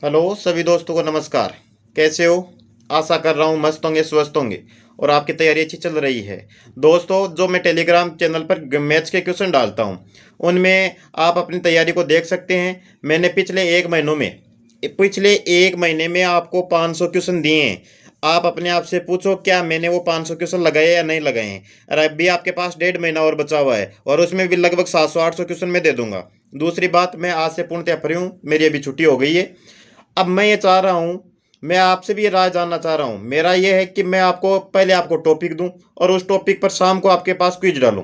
Hello सभी दोस्तों को नमस्कार। कैसे हो? आशा कर रहा हूँ मस्त होंगे, स्वस्थ होंगे और आपकी तैयारी अच्छी चल रही है। दोस्तों, जो मैं टेलीग्राम चैनल पर मैथ्स के क्वेश्चन डालता हूँ, उनमें आप अपनी तैयारी को देख सकते हैं। मैंने पिछले एक महीने में आपको 500 क्वेश्चन दिए हैं। आप अपने आप से पूछो, क्या मैंने वो 500 क्वेश्चन लगाए या नहीं लगाए हैं? और अभी आपके पास 1.5 महीना और बचा हुआ है और उसमें भी लगभग 700-800 क्वेश्चन मैं दे दूंगा। दूसरी बात, मैं आज से पूर्णतः फ्री हूँ, मेरी अभी छुट्टी हो गई है। अब मैं ये चाह रहा हूँ, मैं आपसे भी ये राय जानना चाह रहा हूँ। मेरा ये है कि मैं आपको पहले आपको टॉपिक दूं और उस टॉपिक पर शाम को आपके पास क्विज डालूं।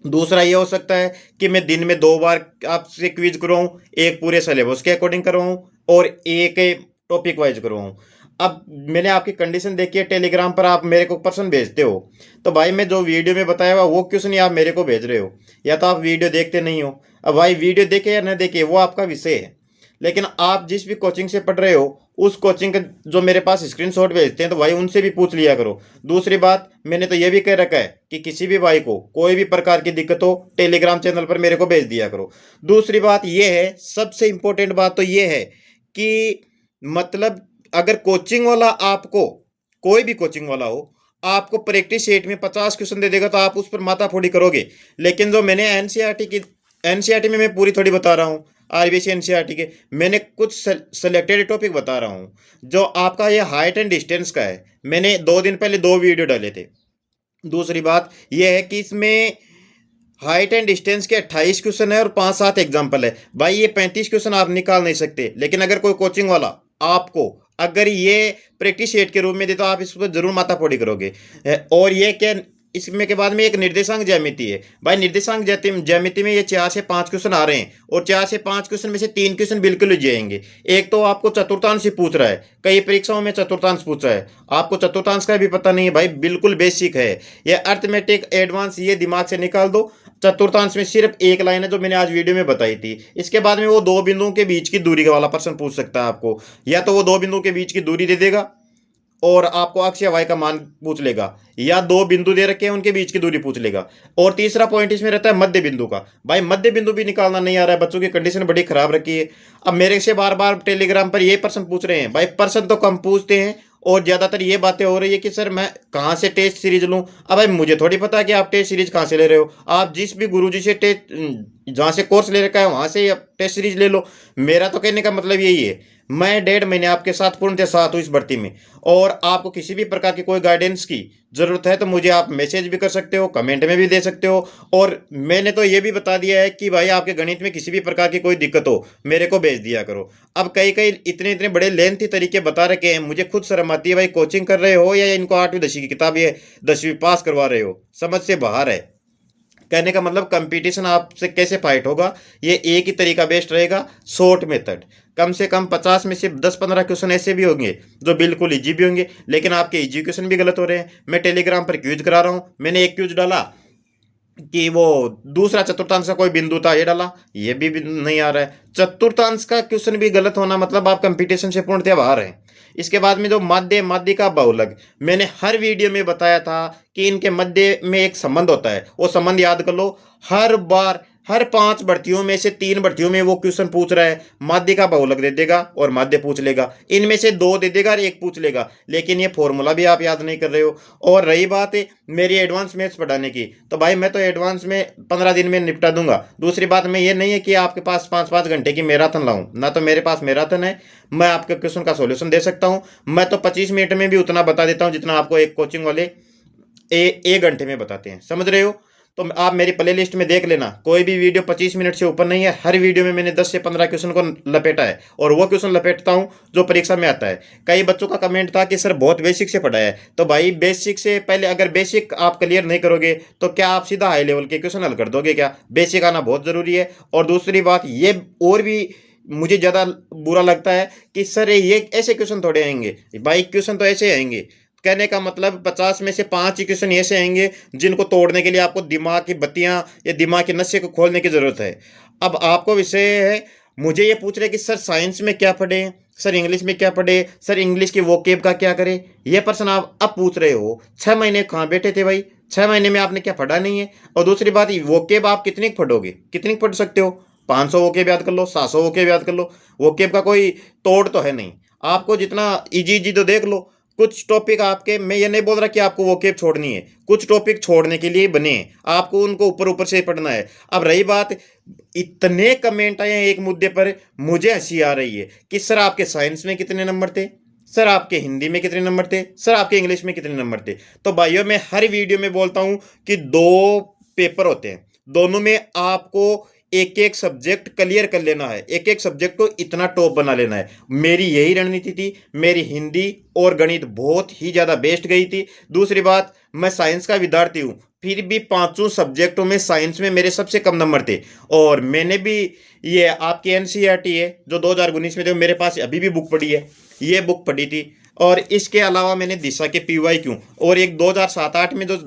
दूसरा ये हो सकता है कि मैं दिन में 2 बार आपसे क्विज करवाऊं, एक पूरे सिलेबस के अकॉर्डिंग करवाऊं और एक टॉपिक वाइज करवाऊं। अब मैंने आपकी कंडीशन देखी है, टेलीग्राम पर आप मेरे को प्रश्न भेजते हो, तो भाई मैं जो वीडियो में बताया हुआ वो क्वेश्चन ही आप मेरे को भेज रहे हो, या तो आप वीडियो देखते नहीं हो। अब भाई वीडियो देखे या न देखे वो आपका विषय है, लेकिन आप जिस भी कोचिंग से पढ़ रहे हो उस कोचिंग का जो मेरे पास स्क्रीनशॉट भेजते हैं, तो भाई उनसे भी पूछ लिया करो। दूसरी बात, मैंने तो ये भी कह रखा है कि किसी भी भाई को कोई भी प्रकार की दिक्कत हो, टेलीग्राम चैनल पर मेरे को भेज दिया करो। दूसरी बात ये है, सबसे इंपॉर्टेंट बात तो ये है कि मतलब अगर कोचिंग वाला आपको, कोई भी कोचिंग वाला हो, आपको प्रैक्टिस सेट में 50 क्वेश्चन दे देगा तो आप उस पर माथाफोड़ी करोगे। लेकिन जो मैंने एनसीईआरटी में मैं पूरी थोड़ी बता रहा हूँ, आईबीसी एनसीईआरटी के मैंने कुछ सेलेक्टेड टॉपिक बता रहा हूँ। जो आपका ये हाइट एंड डिस्टेंस का है, मैंने 2 दिन पहले 2 वीडियो डाले थे। दूसरी बात यह है कि इसमें हाइट एंड डिस्टेंस के 28 क्वेश्चन है और 5-7 एग्जाम्पल है। भाई ये 35 क्वेश्चन आप निकाल नहीं सकते, लेकिन अगर कोई कोचिंग वाला आपको अगर ये प्रैक्टिस सेट के रूप में दे तो आप इस पर जरूर माथापौड़ी करोगे। और ये क्या, इसमें के बाद में एक निर्देशांक ज्यामिति है। भाई निर्देशांक ज्यामिति में ये 4 से 5 क्वेश्चन आ रहे हैं और 4 से 5 क्वेश्चन में से 3 क्वेश्चन बिल्कुल ही जाएंगे। एक तो आपको चतुर्थांश ही पूछ रहा है, कई परीक्षाओं में चतुर्थांश पूछ रहा है, आपको चतुर्थांश का भी पता नहीं है। भाई बिल्कुल बेसिक है ये, अर्थमेटिक एडवांस, ये दिमाग से निकाल दो। चतुर्थांश में सिर्फ एक लाइन है जो मैंने आज वीडियो में बताई थी। इसके बाद में वो दो बिंदुओं के बीच की दूरी वाला प्रश्न पूछ सकता है आपको, या तो वो दो बिंदुओं के बीच की दूरी दे देगा और आपको अक्ष या वाई का मान पूछ लेगा, या दो बिंदु दे रखे हैं उनके बीच की दूरी पूछ लेगा। और तीसरा पॉइंट इसमें रहता है मध्य बिंदु का। भाई मध्य बिंदु भी निकालना नहीं आ रहा है, बच्चों की कंडीशन बड़ी खराब रखी है। अब मेरे से बार बार टेलीग्राम पर ये प्रश्न पूछ रहे हैं। भाई प्रश्न तो कम पूछते हैं और ज्यादातर ये बातें हो रही है कि सर मैं कहाँ से टेस्ट सीरीज लूँ। अब भाई मुझे थोड़ी पता है कि आप टेस्ट सीरीज कहाँ से ले रहे हो। आप जिस भी गुरुजी से टेस्ट, जहाँ से कोर्स ले रखा है वहां से आप टेस्ट सीरीज ले लो। मेरा तो कहने का मतलब यही है, मैं 1.5 महीने आपके साथ पूर्णतः साथ हूँ इस भर्ती में। और आपको किसी भी प्रकार की कोई गाइडेंस की जरूरत है तो मुझे आप मैसेज भी कर सकते हो, कमेंट में भी दे सकते हो। और मैंने तो ये भी बता दिया है कि भाई आपके गणित में किसी भी प्रकार की कोई दिक्कत हो मेरे को भेज दिया करो। अब कई कई इतने इतने बड़े लेंथी तरीके बता रखे हैं, मुझे खुद शर्म आती है। भाई कोचिंग कर रहे हो या इनको 8वीं 10वीं की किताब ये 10वीं पास करवा रहे हो, समझ से बाहर है। कहने का मतलब कंपटीशन आपसे कैसे फाइट होगा, ये एक ही तरीका बेस्ट रहेगा, शॉर्ट मेथड। कम से कम 50 में से 10-15 क्वेश्चन ऐसे भी होंगे जो बिल्कुल इजी भी होंगे, लेकिन आपके इजी क्वेश्चन भी गलत हो रहे हैं। मैं टेलीग्राम पर क्यूज करा रहा हूँ, मैंने एक क्यूज डाला कि वो दूसरा चतुर्थांश का कोई बिंदु था, ये डाला, ये भी नहीं आ रहा है। चतुर्थांश का क्वेश्चन भी गलत होना मतलब आप कंपटीशन से पूर्णतः बाहर हैं। इसके बाद में जो माध्य माध्य का बहुलक, मैंने हर वीडियो में बताया था कि इनके मध्य में एक संबंध होता है, वो संबंध याद कर लो। हर बार हर 5 भर्तियों में से 3 भर्तियों में वो क्वेश्चन पूछ रहा है, माध्य का बहुलक दे देगा और माध्य पूछ लेगा, इनमें से 2 दे देगा और 1 पूछ लेगा, लेकिन ये फॉर्मूला भी आप याद नहीं कर रहे हो। और रही बात है मेरी एडवांस मैथ्स पढ़ाने की, तो भाई मैं तो एडवांस में 15 दिन में निपटा दूंगा। दूसरी बात में ये नहीं है कि आपके पास 5-5 घंटे की मैराथन लाऊं, ना तो मेरे पास मैराथन है। मैं आपके क्वेश्चन का सॉल्यूशन दे सकता हूं, मैं तो 25 मिनट में भी उतना बता देता हूं जितना आपको एक कोचिंग वाले एक घंटे में बताते हैं, समझ रहे हो? तो आप मेरी प्ले लिस्ट में देख लेना, कोई भी वीडियो 25 मिनट से ऊपर नहीं है। हर वीडियो में मैंने 10 से 15 क्वेश्चन को लपेटा है और वो क्वेश्चन लपेटता हूं जो परीक्षा में आता है। कई बच्चों का कमेंट था कि सर बहुत बेसिक से पढ़ा है, तो भाई बेसिक से पहले अगर बेसिक आप क्लियर नहीं करोगे तो क्या आप सीधा हाई लेवल के क्वेश्चन हल कर दोगे? क्या बेसिक आना बहुत जरूरी है। और दूसरी बात ये और भी मुझे ज़्यादा बुरा लगता है कि सर ये ऐसे क्वेश्चन थोड़े आएंगे। भाई क्वेश्चन तो ऐसे आएंगे, कहने का मतलब 50 में से 5 ही क्वेश्चन ऐसे आएंगे जिनको तोड़ने के लिए आपको दिमाग की बत्तियां या दिमाग के नशे को खोलने की जरूरत है। अब आपको विषय है, मुझे ये पूछ रहे कि सर साइंस में क्या पढ़े, सर इंग्लिश में क्या पढ़े, सर इंग्लिश की वोकेब का क्या करें, ये प्रश्न आप अब पूछ रहे हो। 6 महीने कहाँ बैठे थे भाई? 6 महीने में आपने क्या पढ़ा नहीं है। और दूसरी बात, वोकेब आप कितनी पढ़ोगे, कितनी पढ़ सकते हो? 500 वोकेब याद कर लो, 700 वोकेब याद कर लो। वोकेब का कोई तोड़ तो है नहीं। आपको जितना इजी इजी तो देख लो। कुछ टॉपिक आपके, मैं ये नहीं बोल रहा कि आपको वोकेब छोड़नी है, कुछ टॉपिक छोड़ने के लिए बने हैं, आपको उनको ऊपर ऊपर से पढ़ना है। अब रही बात, इतने कमेंट आए हैं एक मुद्दे पर, मुझे हंसी आ रही है कि सर आपके साइंस में कितने नंबर थे, सर आपके हिंदी में कितने नंबर थे, सर आपके इंग्लिश में कितने नंबर थे। तो भाइयों, मैं हर वीडियो में बोलता हूं कि दो पेपर होते हैं, दोनों में आपको एक एक सब्जेक्ट क्लियर कर लेना है, एक एक सब्जेक्ट को इतना टॉप बना लेना है। मेरी यही रणनीति थी। मेरी हिंदी और गणित बहुत ही ज़्यादा बेस्ट गई थी। दूसरी बात, मैं साइंस का विद्यार्थी हूँ, फिर भी पांचों सब्जेक्टों में साइंस में मेरे सबसे कम नंबर थे। और मैंने भी, ये आपकी एनसीईआरटी है जो 2019 में थे, मेरे पास अभी भी बुक पड़ी है, ये बुक पढ़ी थी। और इसके अलावा मैंने दिशा के पीवाई क्यों और एक 2007-8 में जो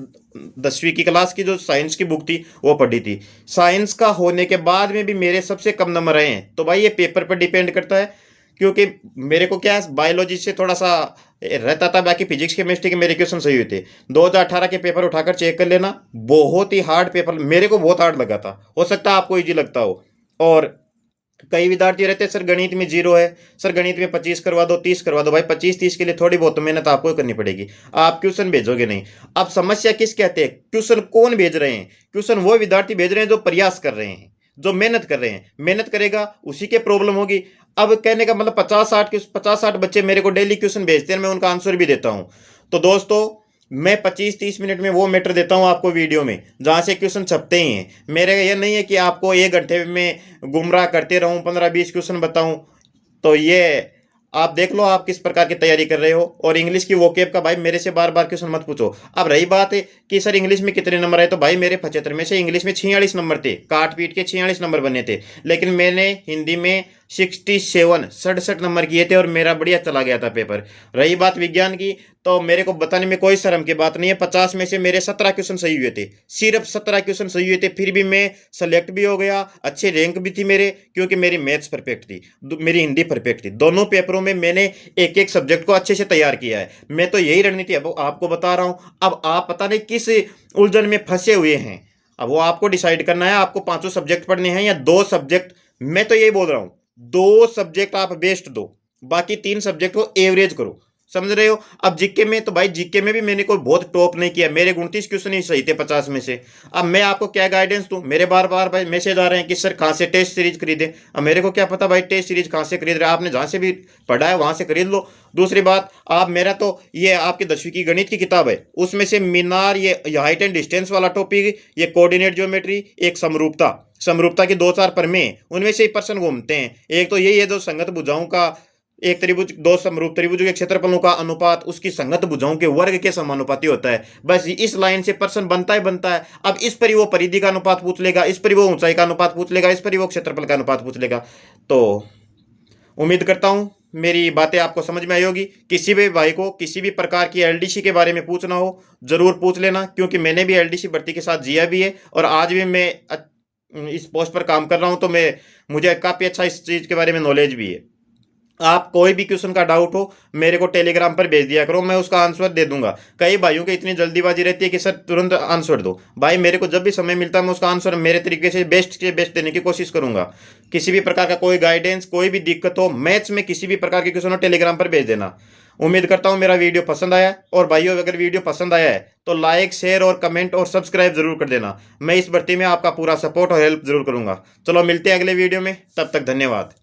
10वीं की क्लास की जो साइंस की बुक थी वो पढ़ी थी। साइंस का होने के बाद में भी मेरे सबसे कम नंबर रहे हैं। तो भाई ये पेपर पर डिपेंड करता है, क्योंकि मेरे को क्या है, बायोलॉजी से थोड़ा सा रहता था, बाकी फिजिक्स केमिस्ट्री के मेरे क्वेश्चन सही हुए थे। 2018 के पेपर उठाकर चेक कर लेना, बहुत ही हार्ड पेपर, मेरे को बहुत हार्ड लगा था, हो सकता है आपको इजी लगता हो। और कई विद्यार्थी रहते हैं, सर गणित में 0 है, सर गणित में 25 करवा दो, 30 करवा दो। भाई 25-30 के लिए थोड़ी बहुत तो मेहनत आपको करनी पड़ेगी, आप ट्यूशन भेजोगे नहीं। अब समस्या किस कहते हैं, ट्यूशन कौन भेज रहे हैं? ट्यूशन वो विद्यार्थी भेज रहे हैं जो प्रयास कर रहे हैं, जो मेहनत कर रहे हैं। मेहनत करेगा उसी के प्रॉब्लम होगी। अब कहने का मतलब 50-60 बच्चे मेरे को डेली क्वेश्चन भेजते हैं, मैं उनका आंसर भी देता हूँ। तो दोस्तों, मैं 25-30 मिनट में वो मैटर देता हूँ आपको वीडियो में, जहाँ से क्वेश्चन छपते ही हैं। मेरे ये नहीं है कि आपको 1 घंटे में गुमराह करते रहूँ, 15-20 क्वेश्चन बताऊँ। तो ये आप देख लो आप किस प्रकार की तैयारी कर रहे हो। और इंग्लिश की वोकेब का भाई मेरे से बार बार क्वेश्चन मत पूछो। अब रही बात है कि सर इंग्लिश में कितने नंबर आए, तो भाई मेरे 75 में से इंग्लिश में 46 नंबर थे, काट पीट के 46 नंबर बने थे। लेकिन मैंने हिंदी में 67 नंबर किए थे और मेरा बढ़िया चला गया था पेपर। रही बात विज्ञान की, तो मेरे को बताने में कोई शर्म की बात नहीं है, 50 में से मेरे 17 क्वेश्चन सही हुए थे, सिर्फ 17 क्वेश्चन सही हुए थे। फिर भी मैं सेलेक्ट भी हो गया, अच्छे रैंक भी थी मेरे, क्योंकि मेरी मैथ्स परफेक्ट थी, मेरी हिंदी परफेक्ट थी। दोनों पेपरों में मैंने एक एक सब्जेक्ट को अच्छे से तैयार किया है। मैं तो यही रणनीति अब आपको बता रहा हूं। अब आप पता नहीं किस उलझन में फंसे हुए हैं, अब वो आपको डिसाइड करना है, आपको पांचों सब्जेक्ट पढ़ने हैं या 2 सब्जेक्ट। मैं तो यही बोल रहा हूं, 2 सब्जेक्ट आप बेस्ट दो, बाकी 3 सब्जेक्ट को एवरेज करो, समझ रहे हो। अब जीके में तो भाई जीके में भी मैंने कोई बहुत टॉप नहीं किया, मेरे 29 क्वेश्चन ही सही थे 50 में से। अब मैं आपको क्या गाइडेंस दूं, मेरे बार बार भाई मैसेज आ रहे हैं कि सर कहाँ से टेस्ट सीरीज खरीदे। अब मेरे को क्या पता भाई टेस्ट सीरीज कहाँ से खरीद रहे हैं, आपने जहाँ से भी पढ़ा है वहां से खरीद लो। दूसरी बात, आप मेरा तो ये आपकी 10वीं की गणित की किताब है, उसमें से मीनार, ये हाइट एंड डिस्टेंस वाला टॉपिक, ये कोऑर्डिनेट ज्योमेट्री, एक समरूपता, समरूपता की 2-4 परमें हैं, उनमें से ही प्रश्न घूमते हैं। एक तो यही है जो संगत भुजाओं का, एक त्रिभुज, 2 समरूप त्रिभुजों के क्षेत्रफलों का अनुपात उसकी संगत भुजाओं के वर्ग के समानुपाती होता है। बस इस लाइन से प्रश्न बनता ही बनता है। अब इस पर ही वो परिधि का अनुपात पूछ लेगा, इस पर ही वो ऊंचाई का अनुपात पूछ लेगा, इस पर ही वो क्षेत्रफल का अनुपात पूछ लेगा। तो उम्मीद करता हूं मेरी बातें आपको समझ में आई होगी। किसी भी भाई को किसी भी प्रकार की एलडीसी के बारे में पूछना हो जरूर पूछ लेना, क्योंकि मैंने भी एलडीसी भर्ती के साथ जिया भी है और आज भी मैं इस पोस्ट पर काम कर रहा हूं। तो मैं, मुझे काफ़ी अच्छा इस चीज़ के बारे में नॉलेज भी है। आप कोई भी क्वेश्चन का डाउट हो मेरे को टेलीग्राम पर भेज दिया करो, मैं उसका आंसर दे दूंगा। कई भाइयों की इतनी जल्दीबाजी रहती है कि सर तुरंत आंसर दो, भाई मेरे को जब भी समय मिलता है मैं उसका आंसर मेरे तरीके से बेस्ट देने की कोशिश करूंगा। किसी भी प्रकार का कोई गाइडेंस, कोई भी दिक्कत हो मैथ्स में, किसी भी प्रकार के क्वेश्चन हो, टेलीग्राम पर भेज देना। उम्मीद करता हूँ मेरा वीडियो पसंद आया। और भाइयों, अगर वीडियो पसंद आया है तो लाइक, शेयर और कमेंट और सब्सक्राइब जरूर कर देना। मैं इस भर्ती में आपका पूरा सपोर्ट और हेल्प जरूर करूंगा। चलो मिलते हैं अगले वीडियो में, तब तक धन्यवाद।